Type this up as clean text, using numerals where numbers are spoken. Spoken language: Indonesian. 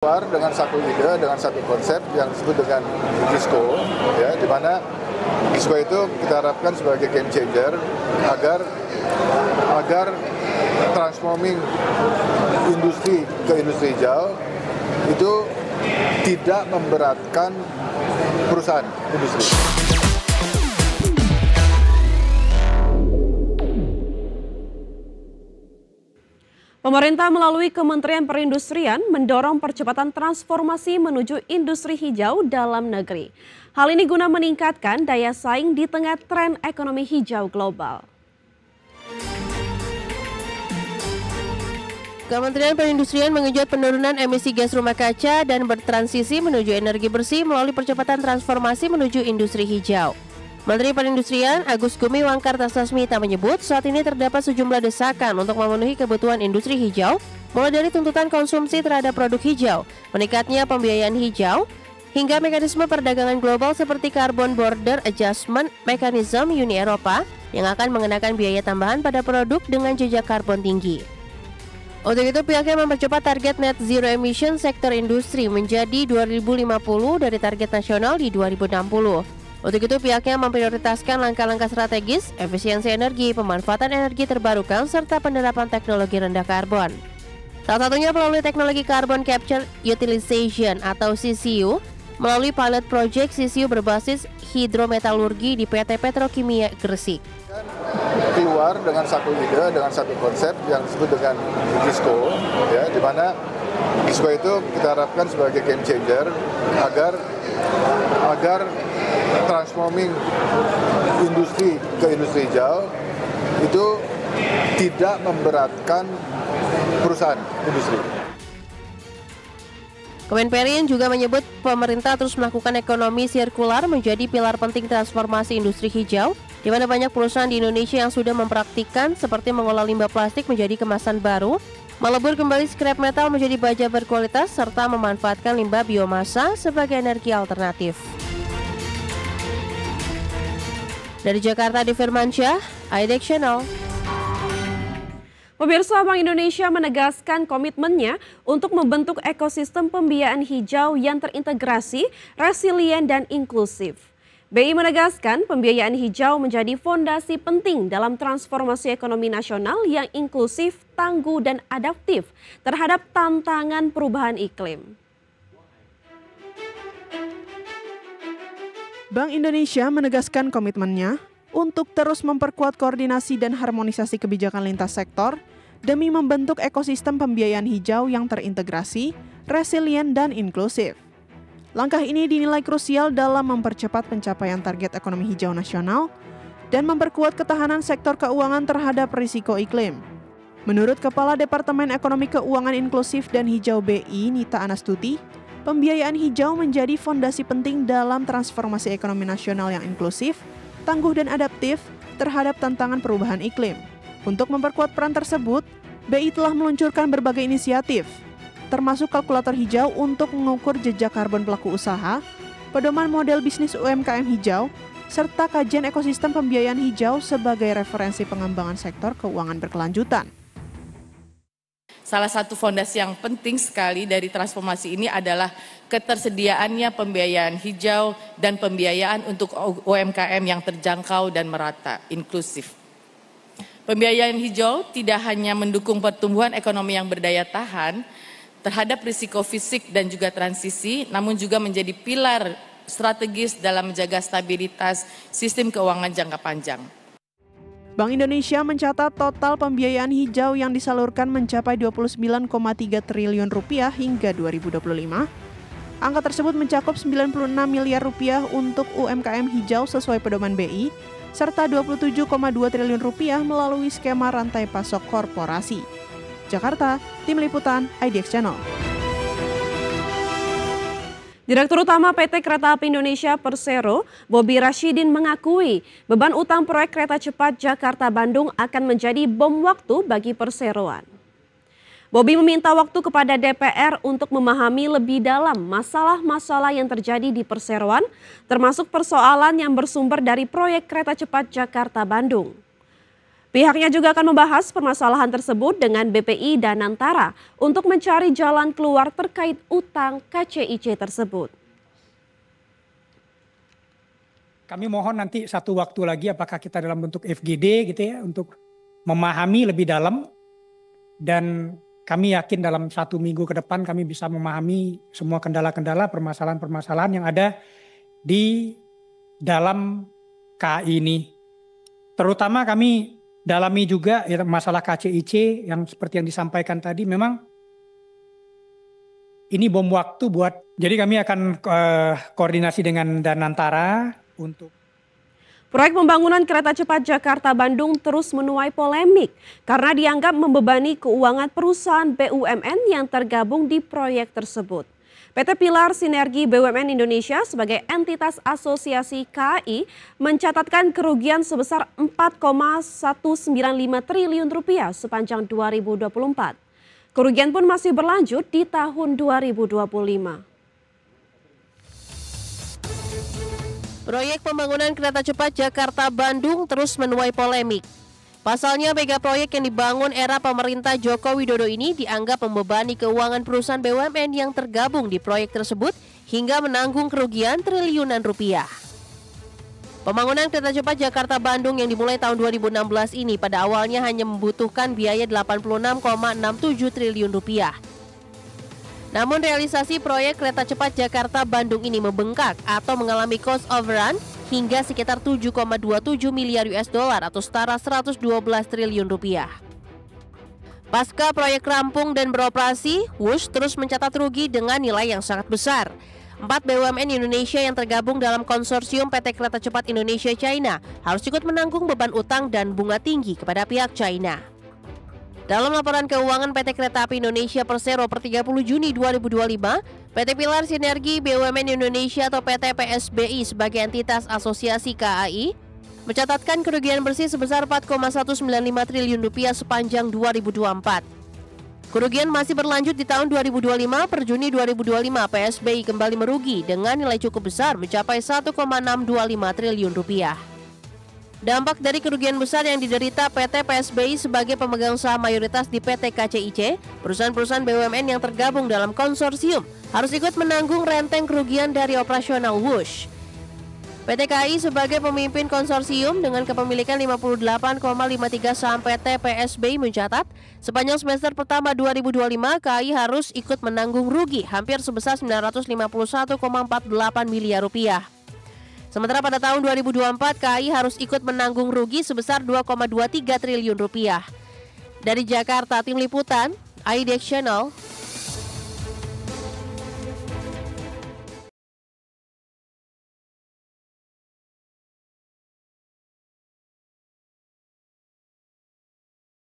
Keluar dengan satu ide, dengan satu konsep yang disebut dengan Disco, ya, di mana Disco itu kita harapkan sebagai game changer agar transforming industri ke industri hijau itu tidak memberatkan perusahaan industri. Pemerintah melalui Kementerian Perindustrian mendorong percepatan transformasi menuju industri hijau dalam negeri. Hal ini guna meningkatkan daya saing di tengah tren ekonomi hijau global. Kementerian Perindustrian mengejut penurunan emisi gas rumah kaca dan bertransisi menuju energi bersih melalui percepatan transformasi menuju industri hijau. Menteri Perindustrian Agus Gumiwang Kartasasmita menyebut saat ini terdapat sejumlah desakan untuk memenuhi kebutuhan industri hijau, mulai dari tuntutan konsumsi terhadap produk hijau, meningkatnya pembiayaan hijau, hingga mekanisme perdagangan global seperti Carbon Border Adjustment Mechanism Uni Eropa yang akan mengenakan biaya tambahan pada produk dengan jejak karbon tinggi. Untuk itu pihaknya mempercepat target net zero emission sektor industri menjadi 2050 dari target nasional di 2060. Untuk itu pihaknya memprioritaskan langkah-langkah strategis, efisiensi energi, pemanfaatan energi terbarukan, serta penerapan teknologi rendah karbon. Salah satunya melalui teknologi Carbon Capture Utilization atau CCU, melalui pilot project CCU berbasis hidrometalurgi di PT Petrokimia Gresik. Keluar dengan satu ide, dengan satu konsep yang disebut dengan Disco, ya, di mana Disco itu kita harapkan sebagai game changer agar transforming industri ke industri hijau itu tidak memberatkan perusahaan industri. Kemenperin juga menyebut pemerintah terus melakukan ekonomi sirkular menjadi pilar penting transformasi industri hijau, di mana banyak perusahaan di Indonesia yang sudah mempraktikkan seperti mengolah limbah plastik menjadi kemasan baru, melebur kembali scrap metal menjadi baja berkualitas, serta memanfaatkan limbah biomasa sebagai energi alternatif. Dari Jakarta, di Firmansyah, IDX Channel. Pemirsa, Bank Indonesia menegaskan komitmennya untuk membentuk ekosistem pembiayaan hijau yang terintegrasi, resilient, dan inklusif. BI menegaskan pembiayaan hijau menjadi fondasi penting dalam transformasi ekonomi nasional yang inklusif, tangguh, dan adaptif terhadap tantangan perubahan iklim. Bank Indonesia menegaskan komitmennya untuk terus memperkuat koordinasi dan harmonisasi kebijakan lintas sektor demi membentuk ekosistem pembiayaan hijau yang terintegrasi, resilient, dan inklusif. Langkah ini dinilai krusial dalam mempercepat pencapaian target ekonomi hijau nasional dan memperkuat ketahanan sektor keuangan terhadap risiko iklim. Menurut Kepala Departemen Ekonomi Keuangan Inklusif dan Hijau BI, Nita Anastuti, pembiayaan hijau menjadi fondasi penting dalam transformasi ekonomi nasional yang inklusif, tangguh, dan adaptif terhadap tantangan perubahan iklim. Untuk memperkuat peran tersebut, BI telah meluncurkan berbagai inisiatif, termasuk kalkulator hijau untuk mengukur jejak karbon pelaku usaha, pedoman model bisnis UMKM hijau, serta kajian ekosistem pembiayaan hijau sebagai referensi pengembangan sektor keuangan berkelanjutan. Salah satu fondasi yang penting sekali dari transformasi ini adalah ketersediaannya pembiayaan hijau dan pembiayaan untuk UMKM yang terjangkau dan merata, inklusif. Pembiayaan hijau tidak hanya mendukung pertumbuhan ekonomi yang berdaya tahan terhadap risiko fisik dan juga transisi, namun juga menjadi pilar strategis dalam menjaga stabilitas sistem keuangan jangka panjang. Bank Indonesia mencatat total pembiayaan hijau yang disalurkan mencapai 29,3 triliun rupiah hingga 2025. Angka tersebut mencakup 96 miliar rupiah untuk UMKM hijau sesuai pedoman BI, serta 27,2 triliun rupiah melalui skema rantai pasok korporasi. Jakarta, Tim Liputan, IDX Channel. Direktur Utama PT Kereta Api Indonesia Persero, Bobi Rashidin mengakui beban utang proyek kereta cepat Jakarta-Bandung akan menjadi bom waktu bagi perseroan. Bobi meminta waktu kepada DPR untuk memahami lebih dalam masalah-masalah yang terjadi di perseroan, termasuk persoalan yang bersumber dari proyek kereta cepat Jakarta-Bandung. Pihaknya juga akan membahas permasalahan tersebut dengan BPI dan Antara untuk mencari jalan keluar terkait utang KCIC tersebut. Kami mohon nanti satu waktu lagi apakah kita dalam bentuk FGD gitu ya untuk memahami lebih dalam, dan kami yakin dalam 1 minggu ke depan kami bisa memahami semua kendala-kendala, permasalahan-permasalahan yang ada di dalam KAI ini. Terutama kami dalami juga ya, masalah KCIC yang seperti yang disampaikan tadi, memang ini bom waktu buat, jadi kami akan koordinasi dengan Danantara untuk. Proyek pembangunan kereta cepat Jakarta-Bandung terus menuai polemik karena dianggap membebani keuangan perusahaan BUMN yang tergabung di proyek tersebut. PT Pilar Sinergi BUMN Indonesia sebagai entitas asosiasi KAI mencatatkan kerugian sebesar 4,195 triliun rupiah sepanjang 2024. Kerugian pun masih berlanjut di tahun 2025. Proyek pembangunan kereta cepat Jakarta-Bandung terus menuai polemik. Pasalnya mega proyek yang dibangun era pemerintah Joko Widodo ini dianggap membebani keuangan perusahaan BUMN yang tergabung di proyek tersebut hingga menanggung kerugian triliunan rupiah. Pembangunan kereta cepat Jakarta-Bandung yang dimulai tahun 2016 ini pada awalnya hanya membutuhkan biaya 86,67 triliun rupiah. Namun realisasi proyek kereta cepat Jakarta-Bandung ini membengkak atau mengalami cost overrun hingga sekitar 7,27 miliar US dollar atau setara 112 triliun rupiah. Pasca proyek rampung dan beroperasi, Wush terus mencatat rugi dengan nilai yang sangat besar. 4 BUMN Indonesia yang tergabung dalam konsorsium PT Kereta Cepat Indonesia China harus ikut menanggung beban utang dan bunga tinggi kepada pihak China. Dalam laporan keuangan PT Kereta Api Indonesia Persero per 30 Juni 2025, PT Pilar Sinergi BUMN Indonesia atau PT PSBI sebagai entitas asosiasi KAI mencatatkan kerugian bersih sebesar 4,195 triliun rupiah sepanjang 2024. Kerugian masih berlanjut di tahun 2025. Per Juni 2025, PSBI kembali merugi dengan nilai cukup besar mencapai 1,625 triliun rupiah. Dampak dari kerugian besar yang diderita PT PSBI sebagai pemegang saham mayoritas di PT KCIC, perusahaan-perusahaan BUMN yang tergabung dalam konsorsium harus ikut menanggung renteng kerugian dari operasional Wush. PT KAI sebagai pemimpin konsorsium dengan kepemilikan 58,53 saham PT PSBI mencatat, sepanjang semester pertama 2025 KAI harus ikut menanggung rugi hampir sebesar 951,48 miliar rupiah. Sementara pada tahun 2024 KAI harus ikut menanggung rugi sebesar 2,23 triliun rupiah. Dari Jakarta, Tim Liputan, ID Channel.